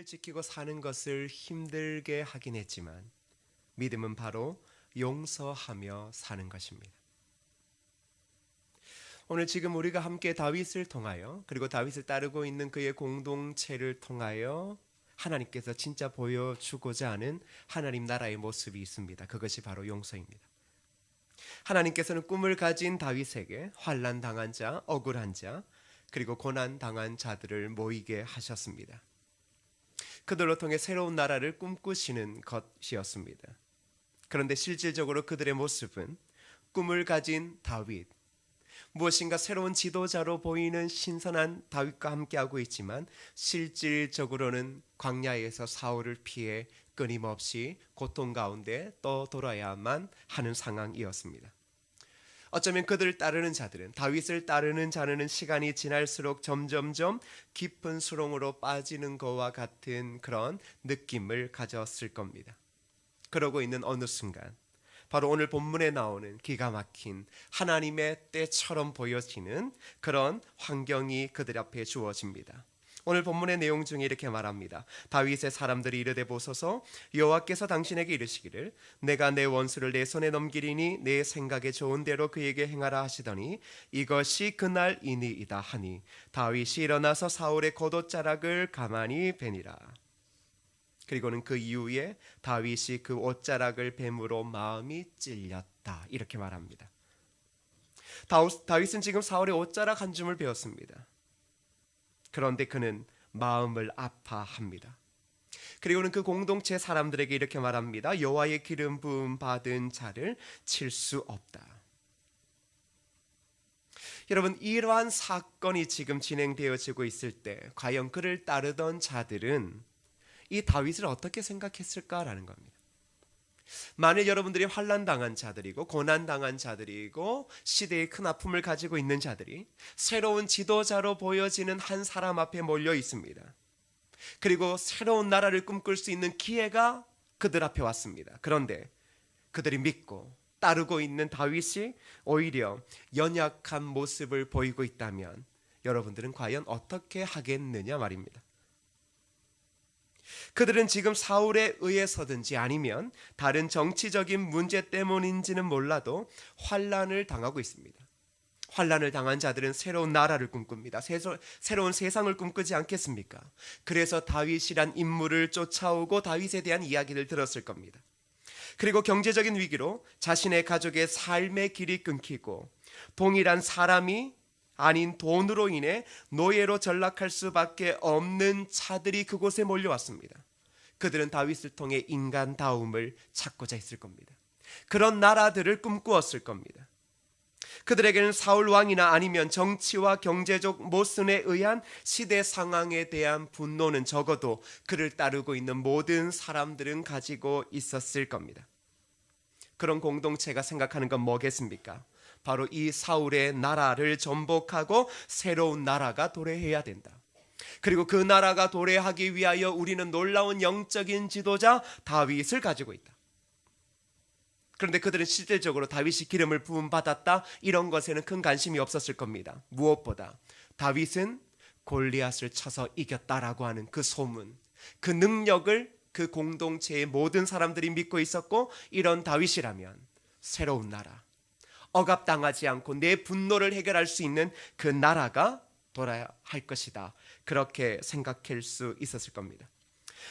계명을 지키고 사는 것을 힘들게 하긴 했지만 믿음은 바로 용서하며 사는 것입니다. 오늘 지금 우리가 함께 다윗을 통하여 그리고 다윗을 따르고 있는 그의 공동체를 통하여 하나님께서 진짜 보여주고자 하는 하나님 나라의 모습이 있습니다. 그것이 바로 용서입니다. 하나님께서는 꿈을 가진 다윗에게 환난 당한 자, 억울한 자, 그리고 고난 당한 자들을 모이게 하셨습니다. 그들로 통해 새로운 나라를 꿈꾸시는 것이었습니다. 그런데 실질적으로 그들의 모습은 꿈을 가진 다윗, 무엇인가 새로운 지도자로 보이는 신선한 다윗과 함께하고 있지만 실질적으로는 광야에서 사울을 피해 끊임없이 고통 가운데 떠돌아야만 하는 상황이었습니다. 어쩌면 그들을 따르는 자들은, 다윗을 따르는 자는 시간이 지날수록 점점점 깊은 수렁으로 빠지는 것과 같은 그런 느낌을 가졌을 겁니다. 그러고 있는 어느 순간 바로 오늘 본문에 나오는 기가 막힌 하나님의 때처럼 보여지는 그런 환경이 그들 앞에 주어집니다. 오늘 본문의 내용 중에 이렇게 말합니다. 다윗의 사람들이 이르되 보소서, 여호와께서 당신에게 이르시기를 내가 내 원수를 내 손에 넘기리니 내 생각에 좋은 대로 그에게 행하라 하시더니 이것이 그날이니이다 하니 다윗이 일어나서 사울의 겉옷자락을 가만히 베니라. 그리고는 그 이후에 다윗이 그 옷자락을 뱀으로 마음이 찔렸다, 이렇게 말합니다. 다윗은 지금 사울의 옷자락 한 줌을 베었습니다. 그런데 그는 마음을 아파합니다. 그리고는 그 공동체 사람들에게 이렇게 말합니다. 여호와의 기름 부음 받은 자를 칠 수 없다. 여러분, 이러한 사건이 지금 진행되어지고 있을 때 과연 그를 따르던 자들은 이 다윗을 어떻게 생각했을까라는 겁니다. 만일 여러분들이 환난 당한 자들이고 고난 당한 자들이고 시대의 큰 아픔을 가지고 있는 자들이 새로운 지도자로 보여지는 한 사람 앞에 몰려 있습니다. 그리고 새로운 나라를 꿈꿀 수 있는 기회가 그들 앞에 왔습니다. 그런데 그들이 믿고 따르고 있는 다윗이 오히려 연약한 모습을 보이고 있다면 여러분들은 과연 어떻게 하겠느냐 말입니다. 그들은 지금 사울에 의해서든지 아니면 다른 정치적인 문제 때문인지는 몰라도 환난을 당하고 있습니다. 환난을 당한 자들은 새로운 나라를 꿈꿉니다. 새로운 세상을 꿈꾸지 않겠습니까? 그래서 다윗이란 인물을 쫓아오고 다윗에 대한 이야기를 들었을 겁니다. 그리고 경제적인 위기로 자신의 가족의 삶의 길이 끊기고 동일한 사람이 아닌 돈으로 인해 노예로 전락할 수밖에 없는 자들이 그곳에 몰려왔습니다. 그들은 다윗을 통해 인간다움을 찾고자 했을 겁니다. 그런 나라들을 꿈꾸었을 겁니다. 그들에게는 사울 왕이나 아니면 정치와 경제적 모순에 의한 시대 상황에 대한 분노는 적어도 그를 따르고 있는 모든 사람들은 가지고 있었을 겁니다. 그런 공동체가 생각하는 건 뭐겠습니까? 바로 이 사울의 나라를 전복하고 새로운 나라가 도래해야 된다. 그리고 그 나라가 도래하기 위하여 우리는 놀라운 영적인 지도자 다윗을 가지고 있다. 그런데 그들은 실질적으로 다윗이 기름을 부음받았다, 이런 것에는 큰 관심이 없었을 겁니다. 무엇보다 다윗은 골리앗을 쳐서 이겼다라고 하는 그 소문, 그 능력을 그 공동체의 모든 사람들이 믿고 있었고, 이런 다윗이라면 새로운 나라, 억압당하지 않고 내 분노를 해결할 수 있는 그 나라가 돌아야 할 것이다, 그렇게 생각할 수 있었을 겁니다.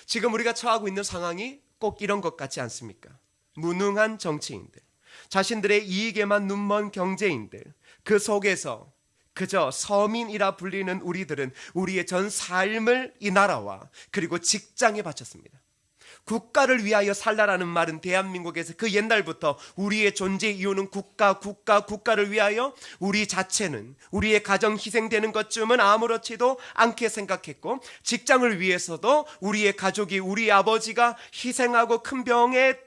지금 우리가 처하고 있는 상황이 꼭 이런 것 같지 않습니까? 무능한 정치인들, 자신들의 이익에만 눈먼 경제인들, 그 속에서 그저 서민이라 불리는 우리들은 우리의 전 삶을 이 나라와 그리고 직장에 바쳤습니다. 국가를 위하여 살라라는 말은 대한민국에서 그 옛날부터 우리의 존재 이유는 국가를 위하여 우리 자체는, 우리의 가정 희생되는 것쯤은 아무렇지도 않게 생각했고, 직장을 위해서도 우리의 가족이, 우리 아버지가 희생하고 큰 병에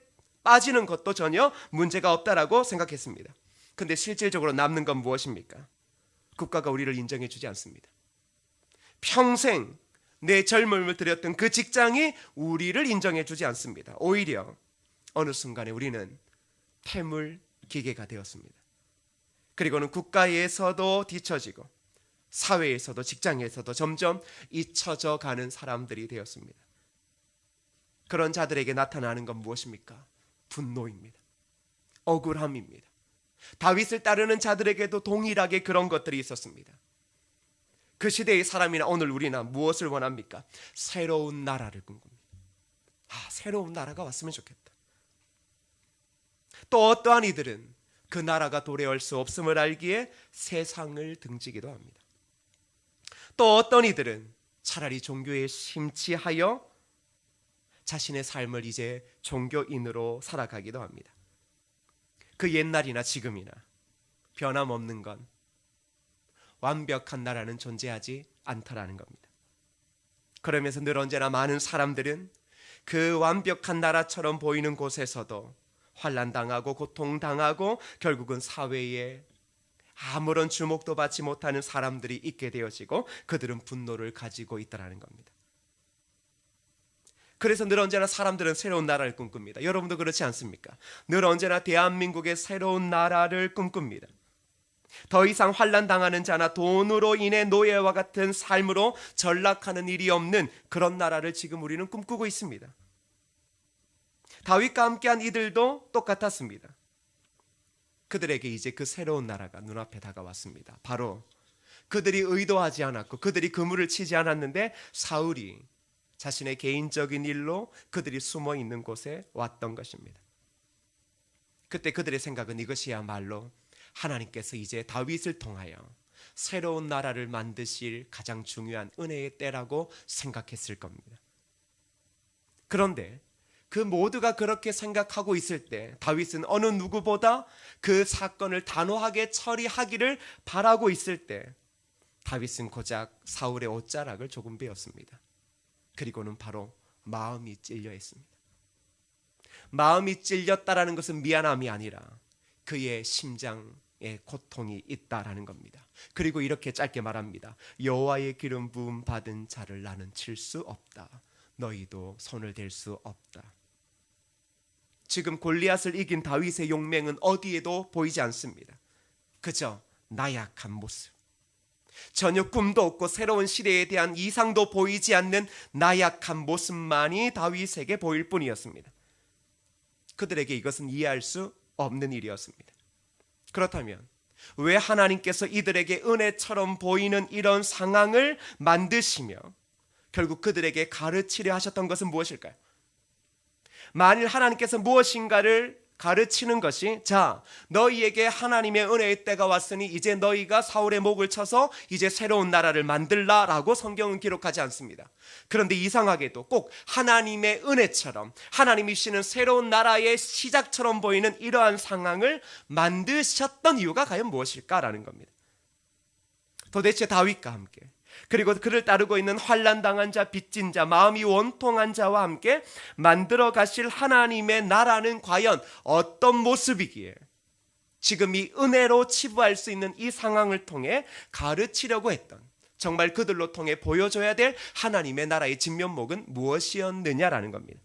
빠지는 것도 전혀 문제가 없다라고 생각했습니다. 근데 실질적으로 남는 건 무엇입니까? 국가가 우리를 인정해 주지 않습니다. 평생 내 젊음을 들였던 그 직장이 우리를 인정해 주지 않습니다. 오히려 어느 순간에 우리는 태물 기계가 되었습니다. 그리고는 국가에서도 뒤처지고 사회에서도 직장에서도 점점 잊혀져 가는 사람들이 되었습니다. 그런 자들에게 나타나는 건 무엇입니까? 분노입니다. 억울함입니다. 다윗을 따르는 자들에게도 동일하게 그런 것들이 있었습니다. 그 시대의 사람이나 오늘 우리나 무엇을 원합니까? 새로운 나라를 꿈꿉니다. 새로운 나라가 왔으면 좋겠다. 또 어떠한 이들은 그 나라가 도래할 수 없음을 알기에 세상을 등지기도 합니다. 또 어떤 이들은 차라리 종교에 심취하여 자신의 삶을 이제 종교인으로 살아가기도 합니다. 그 옛날이나 지금이나 변함없는 건 완벽한 나라는 존재하지 않다라는 겁니다. 그러면서 늘 언제나 많은 사람들은 그 완벽한 나라처럼 보이는 곳에서도 환난당하고 고통당하고 결국은 사회에 아무런 주목도 받지 못하는 사람들이 있게 되어지고 그들은 분노를 가지고 있다는 겁니다. 그래서 늘 언제나 사람들은 새로운 나라를 꿈꿉니다. 여러분도 그렇지 않습니까? 늘 언제나 대한민국의 새로운 나라를 꿈꿉니다. 더 이상 환난당하는 자나 돈으로 인해 노예와 같은 삶으로 전락하는 일이 없는 그런 나라를 지금 우리는 꿈꾸고 있습니다. 다윗과 함께한 이들도 똑같았습니다. 그들에게 이제 그 새로운 나라가 눈앞에 다가왔습니다. 바로 그들이 의도하지 않았고 그들이 그물을 치지 않았는데 사울이 자신의 개인적인 일로 그들이 숨어 있는 곳에 왔던 것입니다. 그때 그들의 생각은 이것이야말로 하나님께서 이제 다윗을 통하여 새로운 나라를 만드실 가장 중요한 은혜의 때라고 생각했을 겁니다. 그런데 그 모두가 그렇게 생각하고 있을 때 다윗은 어느 누구보다 그 사건을 단호하게 처리하기를 바라고 있을 때 다윗은 고작 사울의 옷자락을 조금 베었습니다. 그리고는 바로 마음이 찔려 했습니다. 마음이 찔렸다라는 것은 미안함이 아니라 그의 심장에 고통이 있다라는 겁니다. 그리고 이렇게 짧게 말합니다. 여호와의 기름 부음 받은 자를 나는 칠 수 없다. 너희도 손을 댈 수 없다. 지금 골리앗을 이긴 다윗의 용맹은 어디에도 보이지 않습니다. 그저 나약한 모습. 전혀 꿈도 없고 새로운 시대에 대한 이상도 보이지 않는 나약한 모습만이 다윗에게 보일 뿐이었습니다. 그들에게 이것은 이해할 수 없는 일이었습니다. 그렇다면 왜 하나님께서 이들에게 은혜처럼 보이는 이런 상황을 만드시며 결국 그들에게 가르치려 하셨던 것은 무엇일까요? 만일 하나님께서 무엇인가를 가르치는 것이 너희에게 하나님의 은혜의 때가 왔으니 이제 너희가 사울의 목을 쳐서 이제 새로운 나라를 만들라라고 성경은 기록하지 않습니다. 그런데 이상하게도 꼭 하나님의 은혜처럼 하나님이시는 새로운 나라의 시작처럼 보이는 이러한 상황을 만드셨던 이유가 과연 무엇일까라는 겁니다. 도대체 다윗과 함께 그리고 그를 따르고 있는 환난당한 자, 빚진 자, 마음이 원통한 자와 함께 만들어 가실 하나님의 나라는 과연 어떤 모습이기에 지금 이 은혜로 치부할 수 있는 이 상황을 통해 가르치려고 했던, 정말 그들로 통해 보여줘야 될 하나님의 나라의 진면목은 무엇이었느냐라는 겁니다.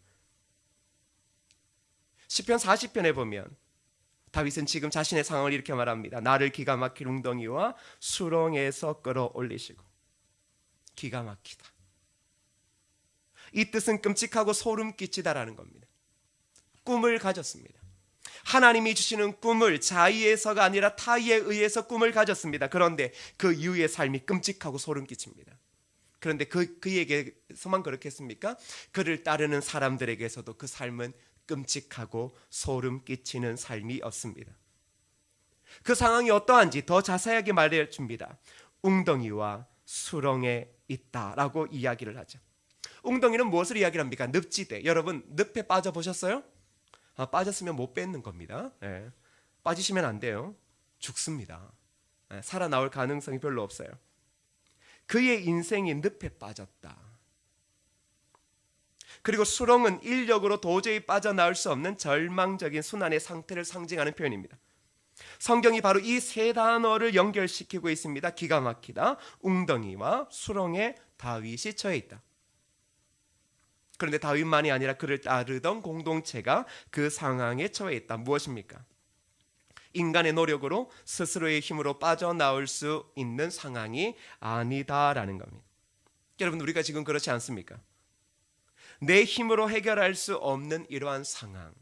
시편 40편에 보면 다윗은 지금 자신의 상황을 이렇게 말합니다. 나를 기가 막힐 웅덩이와 수렁에서 끌어올리시고. 기가 막히다. 이 뜻은 끔찍하고 소름 끼치다라는 겁니다. 꿈을 가졌습니다. 하나님이 주시는 꿈을 자의에서가 아니라 타의에 의해서 꿈을 가졌습니다. 그런데 그 이후의 삶이 끔찍하고 소름 끼칩니다. 그런데 그에게서만 그렇겠습니까? 그를 따르는 사람들에게서도 그 삶은 끔찍하고 소름 끼치는 삶이었습니다. 그 상황이 어떠한지 더 자세하게 말해 줍니다. 웅덩이와 수렁에 있다라고 이야기를 하죠. 웅덩이는 무엇을 이야기를 합니까? 늪지대. 여러분 늪에 빠져보셨어요? 빠졌으면 못 뺏는 겁니다. 빠지시면 안 돼요. 죽습니다. 살아나올 가능성이 별로 없어요. 그의 인생이 늪에 빠졌다. 그리고 수렁은 인력으로 도저히 빠져나올 수 없는 절망적인 순환의 상태를 상징하는 표현입니다. 성경이 바로 이 세 단어를 연결시키고 있습니다. 기가 막히다, 웅덩이와 수렁에 다윗이 처해 있다. 그런데 다윗만이 아니라 그를 따르던 공동체가 그 상황에 처해 있다. 무엇입니까? 인간의 노력으로 스스로의 힘으로 빠져나올 수 있는 상황이 아니다라는 겁니다. 여러분 우리가 지금 그렇지 않습니까? 내 힘으로 해결할 수 없는 이러한 상황,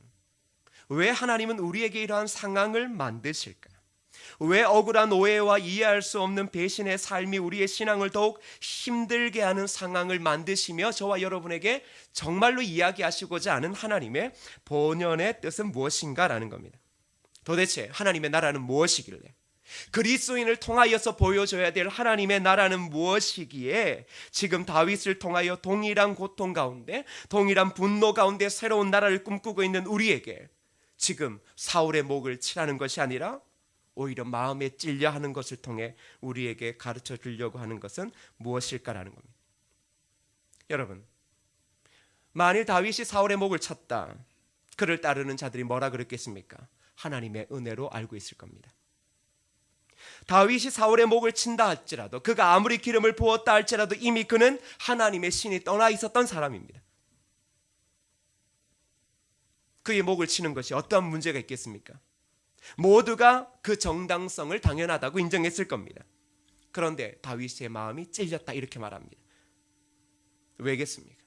왜 하나님은 우리에게 이러한 상황을 만드실까? 왜 억울한 오해와 이해할 수 없는 배신의 삶이 우리의 신앙을 더욱 힘들게 하는 상황을 만드시며 저와 여러분에게 정말로 이야기하시고자 하는 하나님의 본연의 뜻은 무엇인가라는 겁니다. 도대체 하나님의 나라는 무엇이길래, 그리스도인을 통하여서 보여줘야 될 하나님의 나라는 무엇이기에 지금 다윗을 통하여 동일한 고통 가운데, 동일한 분노 가운데 새로운 나라를 꿈꾸고 있는 우리에게 지금 사울의 목을 치라는 것이 아니라 오히려 마음에 찔려 하는 것을 통해 우리에게 가르쳐 주려고 하는 것은 무엇일까라는 겁니다. 여러분, 만일 다윗이 사울의 목을 쳤다, 그를 따르는 자들이 뭐라 그랬겠습니까? 하나님의 은혜로 알고 있을 겁니다. 다윗이 사울의 목을 친다 할지라도, 그가 아무리 기름을 부었다 할지라도 이미 그는 하나님의 신이 떠나 있었던 사람입니다. 그의 목을 치는 것이 어떠한 문제가 있겠습니까? 모두가 그 정당성을 당연하다고 인정했을 겁니다. 그런데 다윗의 마음이 찔렸다 이렇게 말합니다. 왜겠습니까?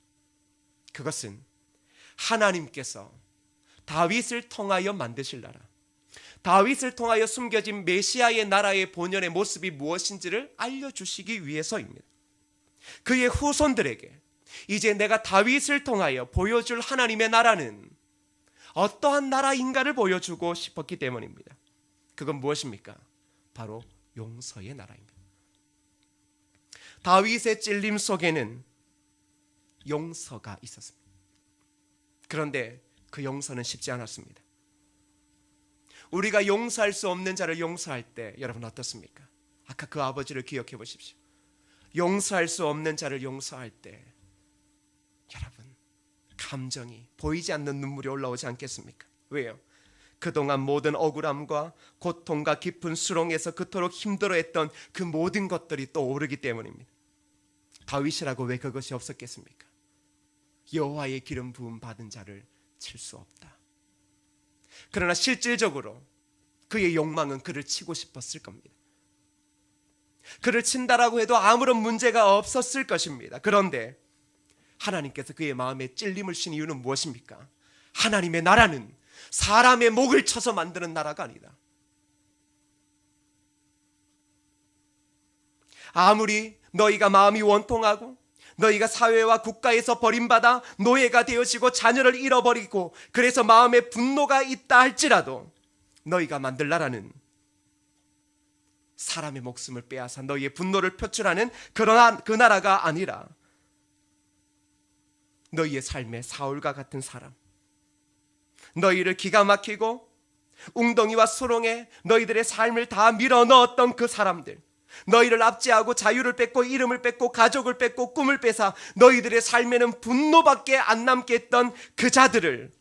그것은 하나님께서 다윗을 통하여 만드실 나라, 다윗을 통하여 숨겨진 메시아의 나라의 본연의 모습이 무엇인지를 알려주시기 위해서입니다. 그의 후손들에게 이제 내가 다윗을 통하여 보여줄 하나님의 나라는 어떠한 나라인가를 보여주고 싶었기 때문입니다. 그건 무엇입니까? 바로 용서의 나라입니다. 다윗의 찔림 속에는 용서가 있었습니다. 그런데 그 용서는 쉽지 않았습니다. 우리가 용서할 수 없는 자를 용서할 때 여러분 어떻습니까? 아까 그 아버지를 기억해 보십시오. 용서할 수 없는 자를 용서할 때 여러분 감정이, 보이지 않는 눈물이 올라오지 않겠습니까? 왜요? 그동안 모든 억울함과 고통과 깊은 수렁에서 그토록 힘들어했던 그 모든 것들이 또 오르기 때문입니다. 다윗이라고 왜 그것이 없었겠습니까? 여호와의 기름 부음 받은 자를 칠 수 없다. 그러나 실질적으로 그의 욕망은 그를 치고 싶었을 겁니다. 그를 친다라고 해도 아무런 문제가 없었을 것입니다. 그런데 하나님께서 그의 마음에 찔림을 신 이유는 무엇입니까? 하나님의 나라는 사람의 목을 쳐서 만드는 나라가 아니다. 아무리 너희가 마음이 원통하고 너희가 사회와 국가에서 버림받아 노예가 되어지고 자녀를 잃어버리고 그래서 마음에 분노가 있다 할지라도 너희가 만들 나라는 사람의 목숨을 빼앗아 너희의 분노를 표출하는 그러한 그 나라가 아니라 너희의 삶의 사울과 같은 사람, 너희를 기가 막히고 웅덩이와 수렁에 너희들의 삶을 다 밀어넣었던 그 사람들, 너희를 압제하고 자유를 뺏고 이름을 뺏고 가족을 뺏고 꿈을 뺏어 너희들의 삶에는 분노밖에 안 남게 했던 그 자들을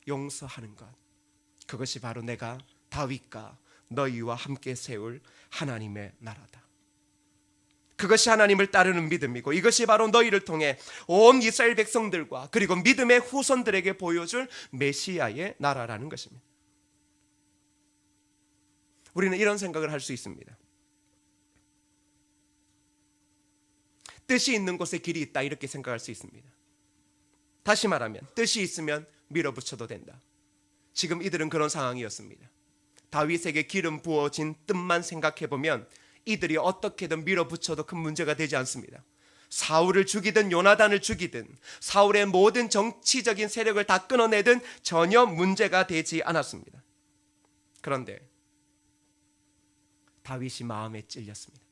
용서하는 것, 그것이 바로 내가 다윗과 너희와 함께 세울 하나님의 나라다. 그것이 하나님을 따르는 믿음이고 이것이 바로 너희를 통해 온 이스라엘 백성들과 그리고 믿음의 후손들에게 보여줄 메시아의 나라라는 것입니다. 우리는 이런 생각을 할 수 있습니다. 뜻이 있는 곳에 길이 있다 이렇게 생각할 수 있습니다. 다시 말하면 뜻이 있으면 밀어붙여도 된다. 지금 이들은 그런 상황이었습니다. 다윗에게 기름 부어진 뜻만 생각해보면 이들이 어떻게든 밀어붙여도 큰 문제가 되지 않습니다. 사울을 죽이든 요나단을 죽이든 사울의 모든 정치적인 세력을 다 끊어내든 전혀 문제가 되지 않았습니다. 그런데 다윗이 마음에 찔렸습니다.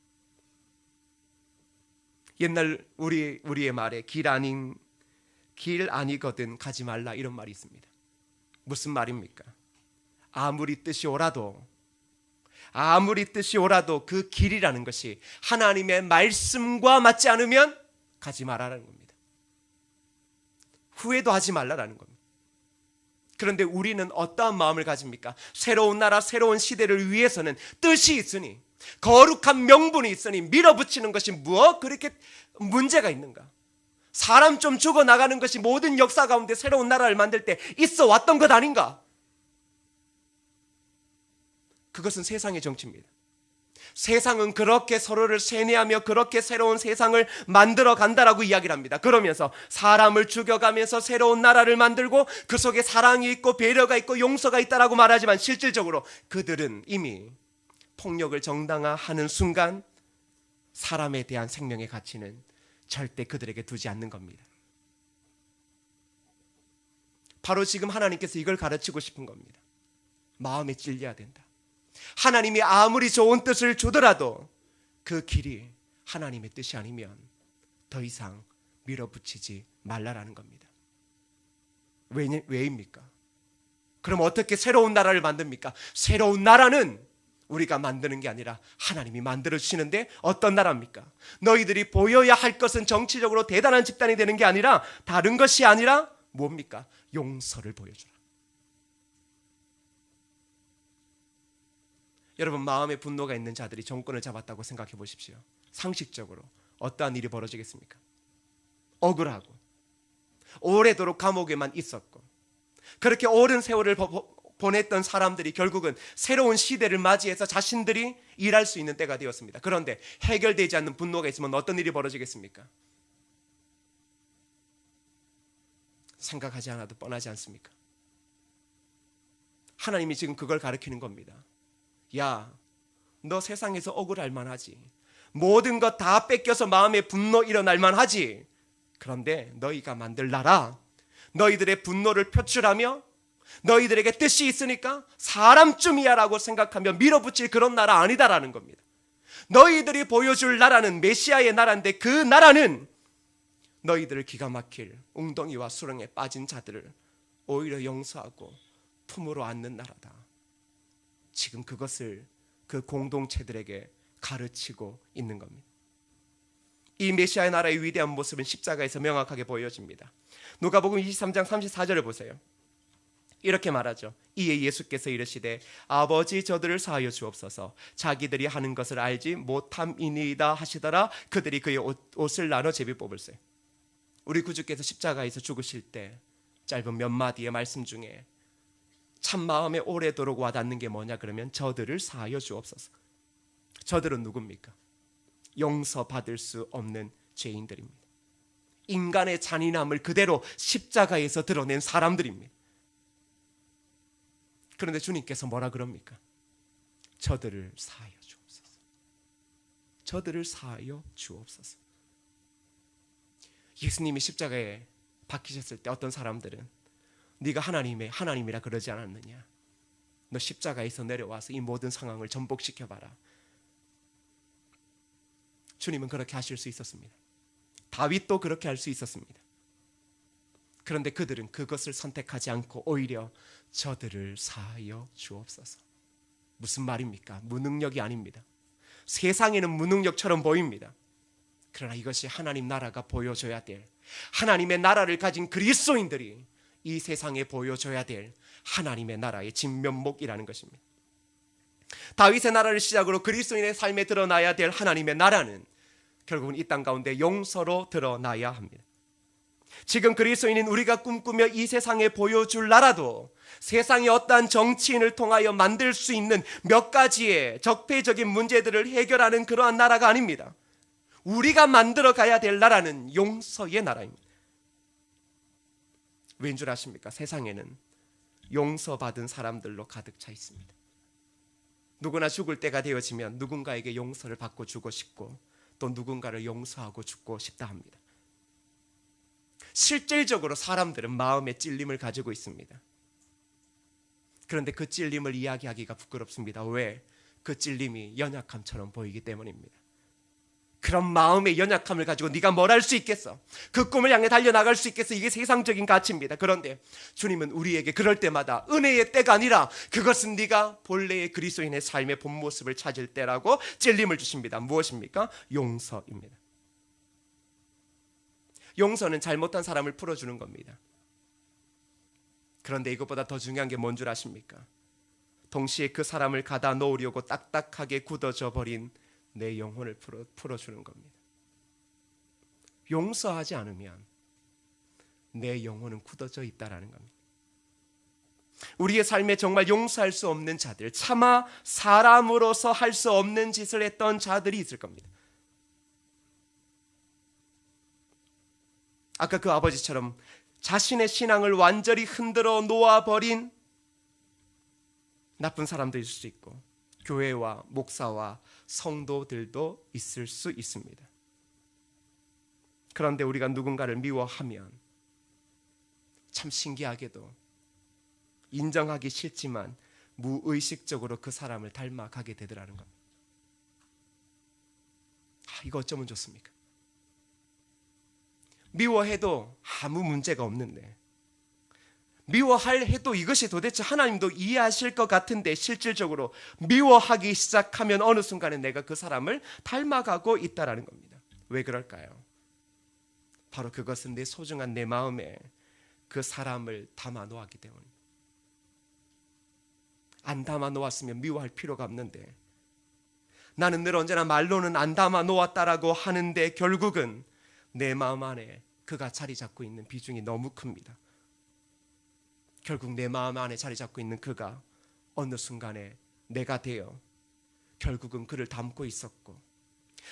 옛날 우리의 말에 길 아니거든 가지 말라 이런 말이 있습니다. 무슨 말입니까? 아무리 뜻이 오라도 그 길이라는 것이 하나님의 말씀과 맞지 않으면 가지 말라는 겁니다. 후회도 하지 말라는 겁니다. 그런데 우리는 어떠한 마음을 가집니까? 새로운 나라, 새로운 시대를 위해서는 뜻이 있으니, 거룩한 명분이 있으니 밀어붙이는 것이 무엇 그렇게 문제가 있는가? 사람 좀 죽어나가는 것이 모든 역사 가운데 새로운 나라를 만들 때 있어 왔던 것 아닌가? 그것은 세상의 정치입니다. 세상은 그렇게 서로를 세뇌하며 그렇게 새로운 세상을 만들어 간다라고 이야기를 합니다. 그러면서 사람을 죽여가면서 새로운 나라를 만들고 그 속에 사랑이 있고 배려가 있고 용서가 있다라고 말하지만 실질적으로 그들은 이미 폭력을 정당화하는 순간 사람에 대한 생명의 가치는 절대 그들에게 두지 않는 겁니다. 바로 지금 하나님께서 이걸 가르치고 싶은 겁니다. 마음에 찔려야 된다. 하나님이 아무리 좋은 뜻을 주더라도 그 길이 하나님의 뜻이 아니면 더 이상 밀어붙이지 말라라는 겁니다. 왜입니까? 그럼 어떻게 새로운 나라를 만듭니까? 새로운 나라는 우리가 만드는 게 아니라 하나님이 만들어주시는데 어떤 나라입니까? 너희들이 보여야 할 것은 정치적으로 대단한 집단이 되는 게 아니라 다른 것이 아니라 뭡니까? 용서를 보여주라. 여러분, 마음에 분노가 있는 자들이 정권을 잡았다고 생각해 보십시오. 상식적으로 어떠한 일이 벌어지겠습니까? 억울하고 오래도록 감옥에만 있었고 그렇게 오랜 세월을 보냈던 사람들이 결국은 새로운 시대를 맞이해서 자신들이 일할 수 있는 때가 되었습니다. 그런데 해결되지 않는 분노가 있으면 어떤 일이 벌어지겠습니까? 생각하지 않아도 뻔하지 않습니까? 하나님이 지금 그걸 가르치는 겁니다. 야, 너 세상에서 억울할 만하지. 모든 것 다 뺏겨서 마음에 분노 일어날 만하지. 그런데 너희가 만들 나라, 너희들의 분노를 표출하며 너희들에게 뜻이 있으니까 사람쯤이야 라고 생각하며 밀어붙일 그런 나라 아니다라는 겁니다. 너희들이 보여줄 나라는 메시아의 나라인데 그 나라는 너희들을 기가 막힐 웅덩이와 수렁에 빠진 자들을 오히려 용서하고 품으로 안는 나라다. 지금 그것을 그 공동체들에게 가르치고 있는 겁니다. 이 메시아의 나라의 위대한 모습은 십자가에서 명확하게 보여집니다. 누가복음 23장 34절을 보세요. 이렇게 말하죠. 이에 예수께서 이르시되 아버지 저들을 사하여 주옵소서. 자기들이 하는 것을 알지 못함이니이다 하시더라. 그들이 그의 옷을 나눠 제비 뽑을세. 우리 구주께서 십자가에서 죽으실 때 짧은 몇 마디의 말씀 중에 참 마음에 오래도록 와닿는 게 뭐냐 그러면 저들을 사하여 주옵소서. 저들은 누굽니까? 용서받을 수 없는 죄인들입니다. 인간의 잔인함을 그대로 십자가에서 드러낸 사람들입니다. 그런데 주님께서 뭐라 그럽니까? 저들을 사하여 주옵소서. 저들을 사하여 주옵소서. 예수님이 십자가에 박히셨을 때 어떤 사람들은 네가 하나님이라 그러지 않았느냐? 너 십자가에서 내려와서 이 모든 상황을 전복시켜봐라. 주님은 그렇게 하실 수 있었습니다. 다윗도 그렇게 할 수 있었습니다. 그런데 그들은 그것을 선택하지 않고 오히려 저들을 사하여 주옵소서. 무슨 말입니까? 무능력이 아닙니다. 세상에는 무능력처럼 보입니다. 그러나 이것이 하나님 나라가 보여줘야 될, 하나님의 나라를 가진 그리스도인들이 이 세상에 보여줘야 될 하나님의 나라의 진면목이라는 것입니다. 다윗의 나라를 시작으로 그리스도인의 삶에 드러나야 될 하나님의 나라는 결국은 이 땅 가운데 용서로 드러나야 합니다. 지금 그리스도인인 우리가 꿈꾸며 이 세상에 보여줄 나라도 세상의 어떠한 정치인을 통하여 만들 수 있는 몇 가지의 적폐적인 문제들을 해결하는 그러한 나라가 아닙니다. 우리가 만들어 가야 될 나라는 용서의 나라입니다. 왠 줄 아십니까? 세상에는 용서받은 사람들로 가득 차 있습니다. 누구나 죽을 때가 되어지면 누군가에게 용서를 받고 주고 싶고 또 누군가를 용서하고 죽고 싶다 합니다. 실질적으로 사람들은 마음의 찔림을 가지고 있습니다. 그런데 그 찔림을 이야기하기가 부끄럽습니다. 왜? 그 찔림이 연약함처럼 보이기 때문입니다. 그런 마음의 연약함을 가지고 네가 뭘 할 수 있겠어? 그 꿈을 향해 달려나갈 수 있겠어? 이게 세상적인 가치입니다. 그런데 주님은 우리에게 그럴 때마다 은혜의 때가 아니라 그것은 네가 본래의 그리스도인의 삶의 본 모습을 찾을 때라고 찔림을 주십니다. 무엇입니까? 용서입니다. 용서는 잘못한 사람을 풀어주는 겁니다. 그런데 이것보다 더 중요한 게 뭔 줄 아십니까? 동시에 그 사람을 가다 놓으려고 딱딱하게 굳어져 버린 내 영혼을 풀어주는 겁니다. 용서하지 않으면 내 영혼은 굳어져 있다라는 겁니다. 우리의 삶에 정말 용서할 수 없는 자들, 차마 사람으로서 할 수 없는 짓을 했던 자들이 있을 겁니다. 아까 그 아버지처럼 자신의 신앙을 완전히 흔들어 놓아버린 나쁜 사람도 있을 수 있고, 교회와 목사와 성도들도 있을 수 있습니다. 그런데 우리가 누군가를 미워하면 참 신기하게도 인정하기 싫지만 무의식적으로 그 사람을 닮아가게 되더라는 겁니다. 이거 어쩌면 좋습니까? 미워해도 아무 문제가 없는데, 미워할 해도 이것이 도대체 하나님도 이해하실 것 같은데, 실질적으로 미워하기 시작하면 어느 순간에 내가 그 사람을 닮아가고 있다라는 겁니다. 왜 그럴까요? 바로 그것은 내 소중한 내 마음에 그 사람을 담아 놓았기 때문입니다. 안 담아 놓았으면 미워할 필요가 없는데, 나는 늘 언제나 말로는 안 담아 놓았다라고 하는데 결국은 내 마음 안에 그가 자리 잡고 있는 비중이 너무 큽니다. 결국 내 마음 안에 자리 잡고 있는 그가 어느 순간에 내가 되어 결국은 그를 담고 있었고,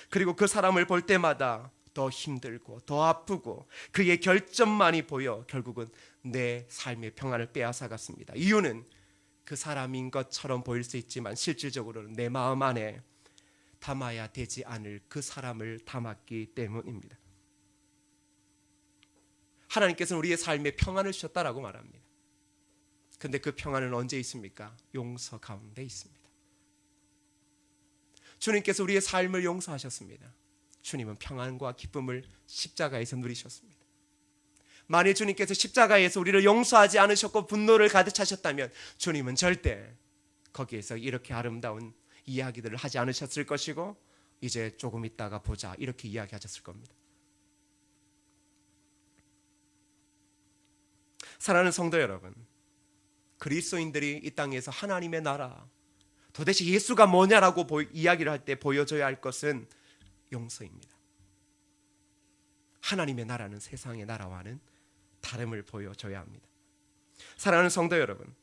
그리고 그 사람을 볼 때마다 더 힘들고 더 아프고 그의 결점만이 보여 결국은 내 삶의 평안을 빼앗아갔습니다. 이유는 그 사람인 것처럼 보일 수 있지만 실질적으로는 내 마음 안에 담아야 되지 않을 그 사람을 담았기 때문입니다. 하나님께서는 우리의 삶에 평안을 주셨다라고 말합니다. 근데 그 평안은 언제 있습니까? 용서 가운데 있습니다. 주님께서 우리의 삶을 용서하셨습니다. 주님은 평안과 기쁨을 십자가에서 누리셨습니다. 만일 주님께서 십자가에서 우리를 용서하지 않으셨고 분노를 가득 차셨다면 주님은 절대 거기에서 이렇게 아름다운 이야기들을 하지 않으셨을 것이고, 이제 조금 있다가 보자 이렇게 이야기하셨을 겁니다. 사랑하는 성도 여러분, 그리스도인들이 이 땅에서 하나님의 나라, 도대체 예수가 뭐냐라고 이야기를 할 때 보여줘야 할 것은 용서입니다. 하나님의 나라는 세상의 나라와는 다름을 보여줘야 합니다. 사랑하는 성도 여러분,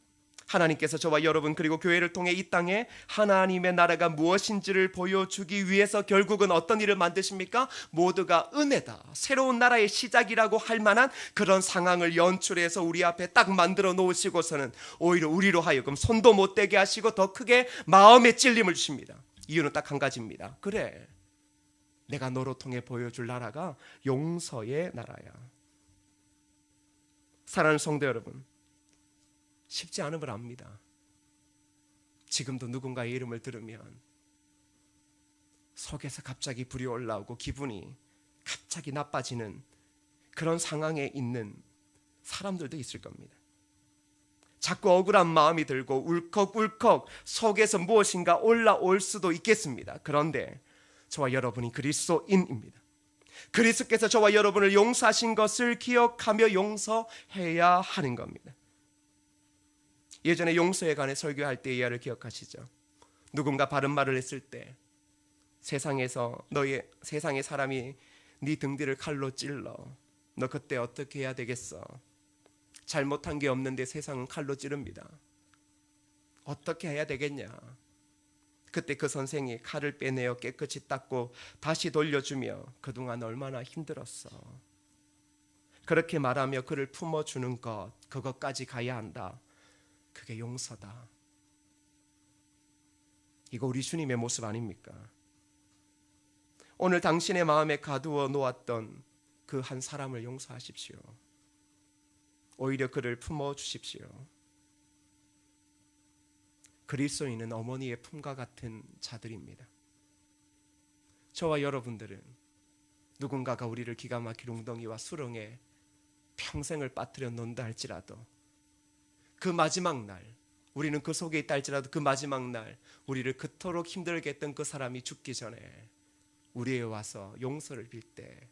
하나님께서 저와 여러분 그리고 교회를 통해 이 땅에 하나님의 나라가 무엇인지를 보여주기 위해서 결국은 어떤 일을 만드십니까? 모두가 은혜다, 새로운 나라의 시작이라고 할 만한 그런 상황을 연출해서 우리 앞에 딱 만들어 놓으시고서는 오히려 우리로 하여금 손도 못 대게 하시고 더 크게 마음의 찔림을 주십니다. 이유는 딱 한 가지입니다. 그래, 내가 너로 통해 보여줄 나라가 용서의 나라야. 사랑하는 성도 여러분, 쉽지 않은 걸 압니다. 지금도 누군가의 이름을 들으면 속에서 갑자기 불이 올라오고 기분이 갑자기 나빠지는 그런 상황에 있는 사람들도 있을 겁니다. 자꾸 억울한 마음이 들고 울컥울컥 속에서 무엇인가 올라올 수도 있겠습니다. 그런데 저와 여러분이 그리스도인입니다. 그리스도께서 저와 여러분을 용서하신 것을 기억하며 용서해야 하는 겁니다. 예전에 용서에 관해 설교할 때 이야를 기억하시죠? 누군가 바른 말을 했을 때 세상의 사람이 네 등 뒤를 칼로 찔러, 너 그때 어떻게 해야 되겠어? 잘못한 게 없는데 세상은 칼로 찌릅니다. 어떻게 해야 되겠냐? 그때 그 선생이 칼을 빼내어 깨끗이 닦고 다시 돌려주며 그동안 얼마나 힘들었어. 그렇게 말하며 그를 품어주는 것, 그것까지 가야 한다. 그게 용서다. 이거 우리 주님의 모습 아닙니까? 오늘 당신의 마음에 가두어 놓았던 그 한 사람을 용서하십시오. 오히려 그를 품어주십시오. 그리스도인은 어머니의 품과 같은 자들입니다. 저와 여러분들은 누군가가 우리를 기가 막힌 웅덩이와 수렁에 평생을 빠뜨려 놓는다 할지라도 그 마지막 날, 우리는 그 속에 있다 할지라도 그 마지막 날 우리를 그토록 힘들게 했던 그 사람이 죽기 전에 우리에 와서 용서를 빌 때,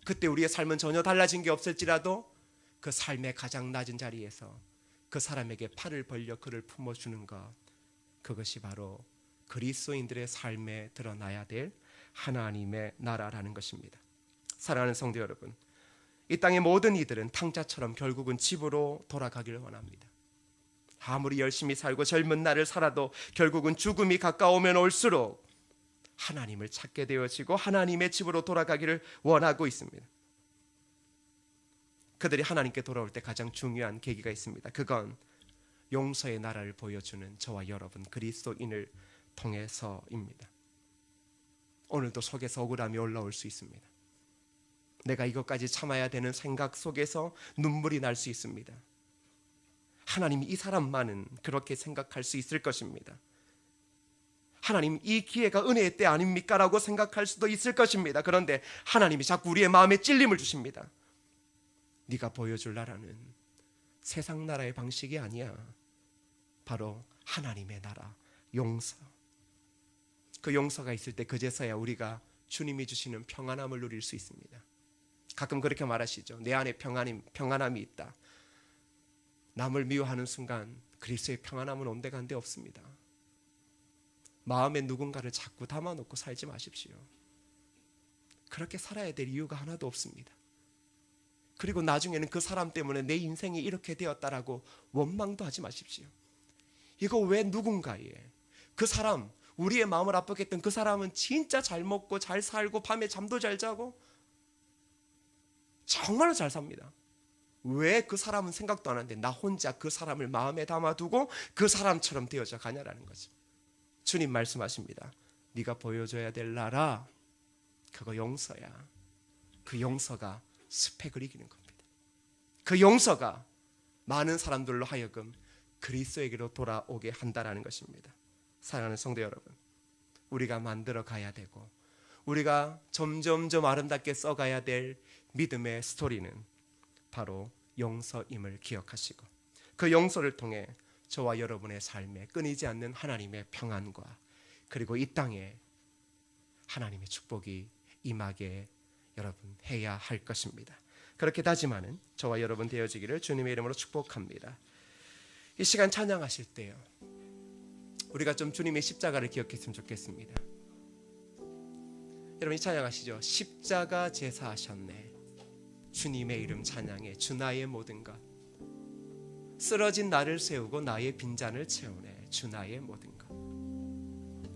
그때 우리의 삶은 전혀 달라진 게 없을지라도 그 삶의 가장 낮은 자리에서 그 사람에게 팔을 벌려 그를 품어주는 것, 그것이 바로 그리스도인들의 삶에 드러나야 될 하나님의 나라라는 것입니다. 사랑하는 성도 여러분, 이 땅의 모든 이들은 탕자처럼 결국은 집으로 돌아가기를 원합니다. 아무리 열심히 살고 젊은 날을 살아도 결국은 죽음이 가까우면 올수록 하나님을 찾게 되어지고 하나님의 집으로 돌아가기를 원하고 있습니다. 그들이 하나님께 돌아올 때 가장 중요한 계기가 있습니다. 그건 용서의 나라를 보여주는 저와 여러분 그리스도인을 통해서입니다. 오늘도 속에서 억울함이 올라올 수 있습니다. 내가 이것까지 참아야 되는 생각 속에서 눈물이 날 수 있습니다. 하나님이 이 사람만은 그렇게 생각할 수 있을 것입니다. 하나님 이 기회가 은혜의 때 아닙니까? 라고 생각할 수도 있을 것입니다. 그런데 하나님이 자꾸 우리의 마음에 찔림을 주십니다. 네가 보여줄 나라는 세상 나라의 방식이 아니야. 바로 하나님의 나라, 용서. 그 용서가 있을 때 그제서야 우리가 주님이 주시는 평안함을 누릴 수 있습니다. 가끔 그렇게 말하시죠. 내 안에 평안함이 있다. 남을 미워하는 순간 그리스도의 평안함은 온데간데 없습니다. 마음에 누군가를 자꾸 담아놓고 살지 마십시오. 그렇게 살아야 될 이유가 하나도 없습니다. 그리고 나중에는 그 사람 때문에 내 인생이 이렇게 되었다라고 원망도 하지 마십시오. 이거 왜 누군가에 그 사람, 우리의 마음을 아프게 했던 그 사람은 진짜 잘 먹고 잘 살고 밤에 잠도 잘 자고 정말로 잘 삽니다. 왜 그 사람은 생각도 안 하는데 나 혼자 그 사람을 마음에 담아두고 그 사람처럼 되어져 가냐라는 거죠. 주님 말씀하십니다. 네가 보여줘야 될 나라, 그거 용서야. 그 용서가 스펙을 이기는 겁니다. 그 용서가 많은 사람들로 하여금 그리스도에게로 돌아오게 한다라는 것입니다. 사랑하는 성도 여러분, 우리가 만들어 가야 되고 우리가 점점점 아름답게 써가야 될 믿음의 스토리는 바로 용서임을 기억하시고 그 용서를 통해 저와 여러분의 삶에 끊이지 않는 하나님의 평안과 그리고 이 땅에 하나님의 축복이 임하게 여러분 해야 할 것입니다. 그렇게 다짐하는 저와 여러분 되어지기를 주님의 이름으로 축복합니다. 이 시간 찬양하실 때요, 우리가 좀 주님의 십자가를 기억했으면 좋겠습니다. 여러분 이 찬양하시죠. 십자가 제사하셨네. 주님의 이름 찬양해. 주 나의 모든 것. 쓰러진 나를 세우고 나의 빈잔을 채우네. 주 나의 모든 것.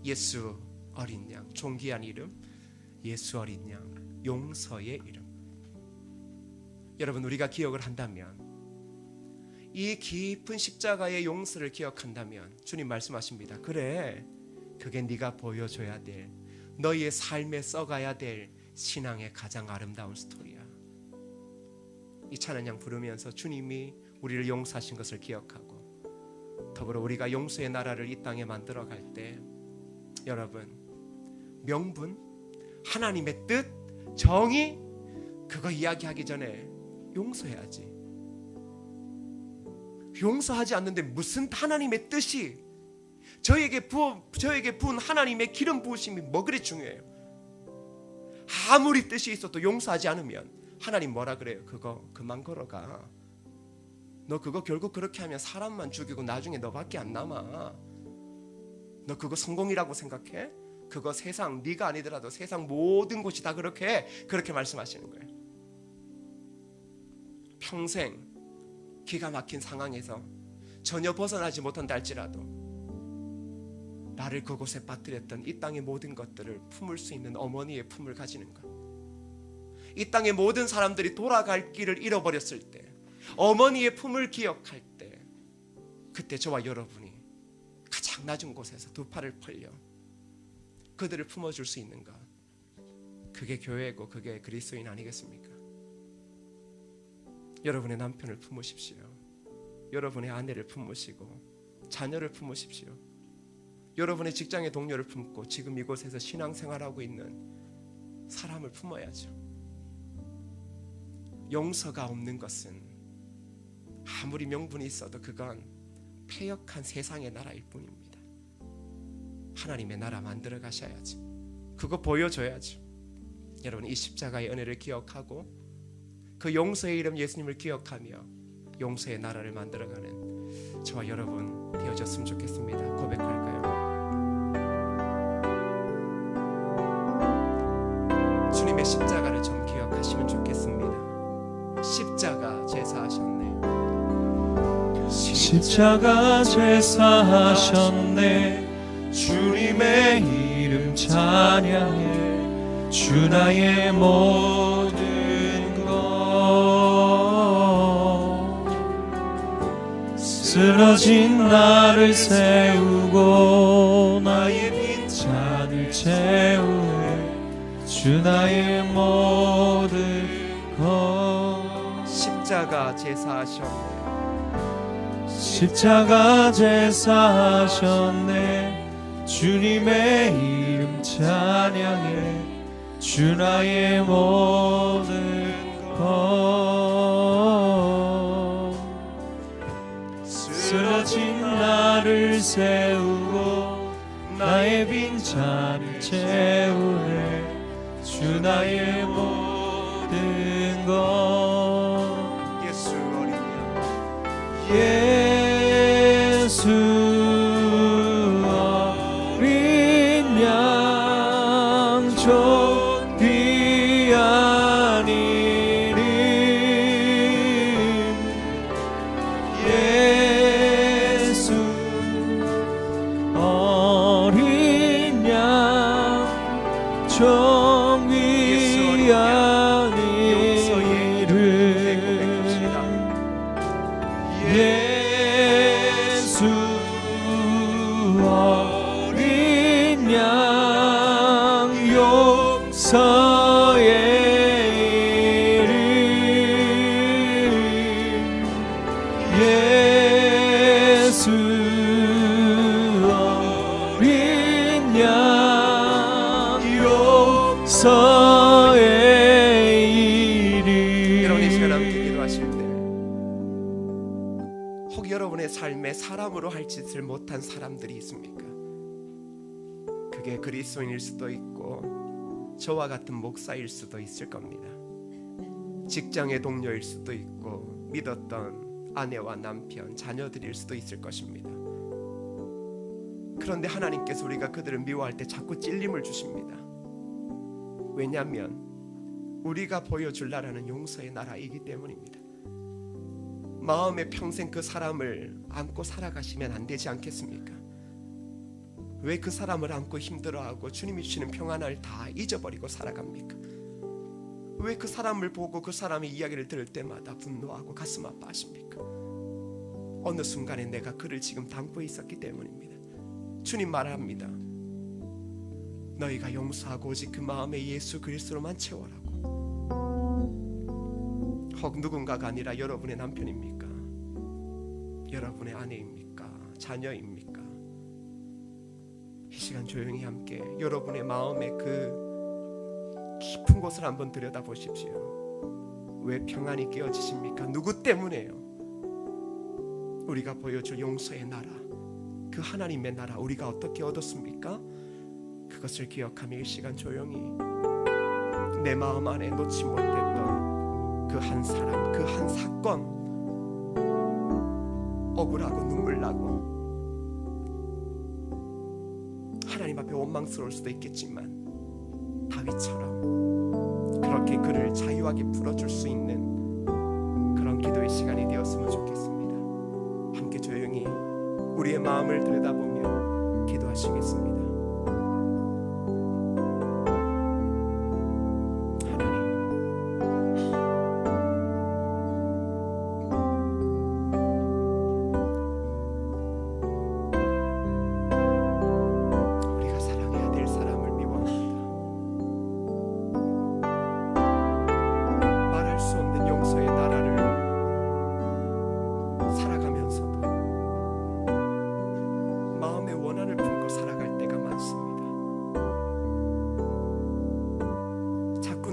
예수 어린 양, 존귀한 이름, 예수 어린 양, 용서의 이름. 여러분 우리가 기억을 한다면, 이 깊은 십자가의 용서를 기억한다면 주님 말씀하십니다. 그래, 그게 네가 보여줘야 될, 너희의 삶에 써가야 될 신앙의 가장 아름다운 스토리야. 이 찬양 부르면서 주님이 우리를 용서하신 것을 기억하고 더불어 우리가 용서의 나라를 이 땅에 만들어 갈 때 여러분 명분, 하나님의 뜻, 정의, 그거 이야기하기 전에 용서해야지. 용서하지 않는데 무슨 하나님의 뜻이, 저에게 부은 하나님의 기름 부으심이 뭐 그리 중요해요. 아무리 뜻이 있어도 용서하지 않으면 하나님 뭐라 그래요? 그거 그만 걸어가. 너 그거 결국 그렇게 하면 사람만 죽이고 나중에 너밖에 안 남아. 너 그거 성공이라고 생각해? 그거 세상, 네가 아니더라도 세상 모든 곳이 다 그렇게 말씀하시는 거예요. 평생 기가 막힌 상황에서 전혀 벗어나지 못한다 할지라도 나를 그곳에 빠뜨렸던 이 땅의 모든 것들을 품을 수 있는 어머니의 품을 가지는 것. 이 땅의 모든 사람들이 돌아갈 길을 잃어버렸을 때 어머니의 품을 기억할 때, 그때 저와 여러분이 가장 낮은 곳에서 두 팔을 벌려 그들을 품어줄 수 있는 것, 그게 교회고 그게 그리스도인 아니겠습니까? 여러분의 남편을 품으십시오. 여러분의 아내를 품으시고 자녀를 품으십시오. 여러분의 직장의 동료를 품고 지금 이곳에서 신앙생활하고 있는 사람을 품어야죠. 용서가 없는 것은 아무리 명분이 있어도 그건 패역한 세상의 나라일 뿐입니다. 하나님의 나라 만들어 가셔야지. 그거 보여줘야죠. 여러분 이 십자가의 은혜를 기억하고 그 용서의 이름 예수님을 기억하며 용서의 나라를 만들어가는 저와 여러분 되어졌으면 좋겠습니다. 고백할까요? 주님의 십자가를 좀 기억하시면 좋겠습니다. 십자가 제사하셨네. 십자가 제사하셨네. 주님의 이름 찬양해. 주 나의 모든 것. 쓰러진 나를 세우고 나의 빈잔을 채우네. 주 나의 모든 것. 십자가 제사하셨네. 십자가 제사하셨네. 주님의 이름 찬양해. 주 나의 모든 것. 쓰러진 나를 세우고 나의 빈잔을 채우네. 주 나의 모든 것. 예수 어린 양. 예수 어린 양 좀 귀한 이름. 예수 어린 양 좀 귀한 이름. 예수 어린 양 용서의 이름. 예수 어린 양 용서의 이름. 여러분 이 시간 함께 기도하실 때 혹 여러분의 삶에 사람으로 할 짓을 못한 사람들이 있습니까? 그게 그리스도인일 수도 있고 저와 같은 목사일 수도 있을 겁니다. 직장의 동료일 수도 있고 믿었던 아내와 남편, 자녀들일 수도 있을 것입니다. 그런데 하나님께서 우리가 그들을 미워할 때 자꾸 찔림을 주십니다. 왜냐하면 우리가 보여줄 나라는 용서의 나라이기 때문입니다. 마음에 평생 그 사람을 안고 살아가시면 안 되지 않겠습니까? 왜 그 사람을 안고 힘들어하고 주님이 주시는 평안을 다 잊어버리고 살아갑니까? 왜 그 사람을 보고 그 사람의 이야기를 들을 때마다 분노하고 가슴 아파하십니까? 어느 순간에 내가 그를 지금 담고 있었기 때문입니다. 주님 말합니다. 너희가 용서하고 오직 그 마음에 예수 그리스도로만 채워라고. 혹 누군가가 아니라 여러분의 남편입니까? 여러분의 아내입니까? 자녀입니까? 이 시간 조용히 함께 여러분의 마음의 그 깊은 곳을 한번 들여다보십시오. 왜 평안이 깨어지십니까? 누구 때문에요? 우리가 보여줄 용서의 나라, 그 하나님의 나라 우리가 어떻게 얻었습니까? 그것을 기억하며 이 시간 조용히 내 마음 안에 놓지 못했던 그 한 사람, 그 한 사건, 억울하고 눈물 나고 하나님 앞에 원망스러울 수도 있겠지만 다윗처럼 그렇게 그를 자유하게 풀어줄 수 있는 그런 기도의 시간이 되었으면 좋겠습니다. 함께 조용히 우리의 마음을 들여다보며 기도하시겠습니다.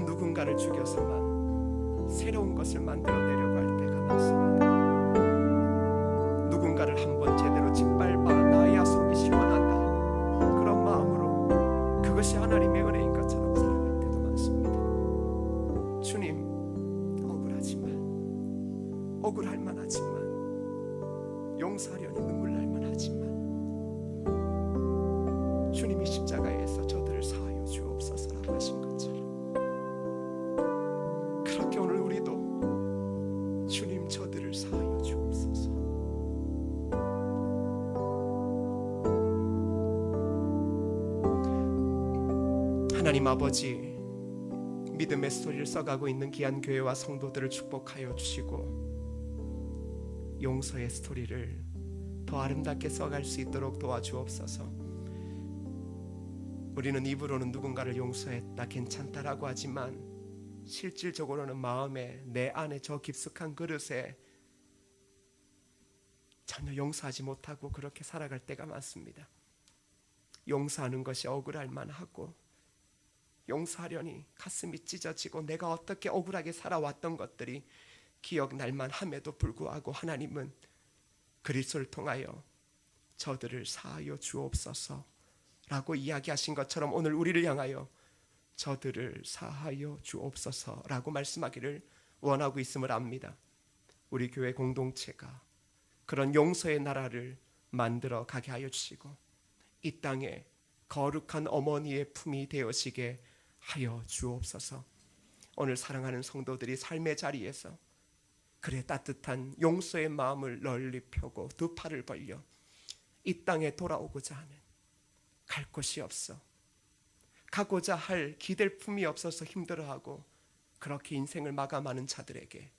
누군가를 죽여서만 새로운 것을 만들어내려고 할 때가 많습니다. 누군가를 한번 제대로 짓밟아 나야 속이 시원하다 그런 마음으로 그것이 하나님의 은혜인 것처럼 살아갈 때도 많습니다. 주님, 억울할 만하지만 용서하려니 눈물 날 만하지만 주님이 십자가에서 저들을 사하여 주옵소서라고 하신 것처럼 그렇게 오늘 우리도 주님 저들을 사하여 주옵소서, 하나님 아버지, 믿음의 스토리를 써가고 있는 귀한 교회와 성도들을 축복하여 주시고 용서의 스토리를 더 아름답게 써갈 수 있도록 도와주옵소서. 우리는 입으로는 누군가를 용서했다, 괜찮다라고 하지만 실질적으로는 마음에, 내 안에 저 깊숙한 그릇에 전혀 용서하지 못하고 그렇게 살아갈 때가 많습니다. 용서하는 것이 억울할 만하고, 용서하려니 가슴이 찢어지고 내가 어떻게 억울하게 살아왔던 것들이 기억날만 함에도 불구하고 하나님은 그리스도를 통하여 저들을 사하여 주옵소서 라고 이야기하신 것처럼 오늘 우리를 향하여 저들을 사하여 주옵소서 라고 말씀하기를 원하고 있음을 압니다. 우리 교회 공동체가 그런 용서의 나라를 만들어 가게 하여 주시고 이 땅에 거룩한 어머니의 품이 되어지게 하여 주옵소서. 오늘 사랑하는 성도들이 삶의 자리에서 그래 따뜻한 용서의 마음을 널리 펴고 두 팔을 벌려 이 땅에 돌아오고자 하는, 갈 곳이 없어, 가고자 할 기댈 품이 없어서 힘들어하고 그렇게 인생을 마감하는 자들에게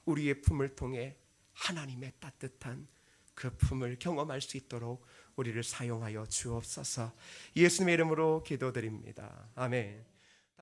우리의 품을 통해 하나님의 따뜻한 그 품을 경험할 수 있도록 우리를 사용하여 주옵소서. 예수님의 이름으로 기도드립니다. 아멘.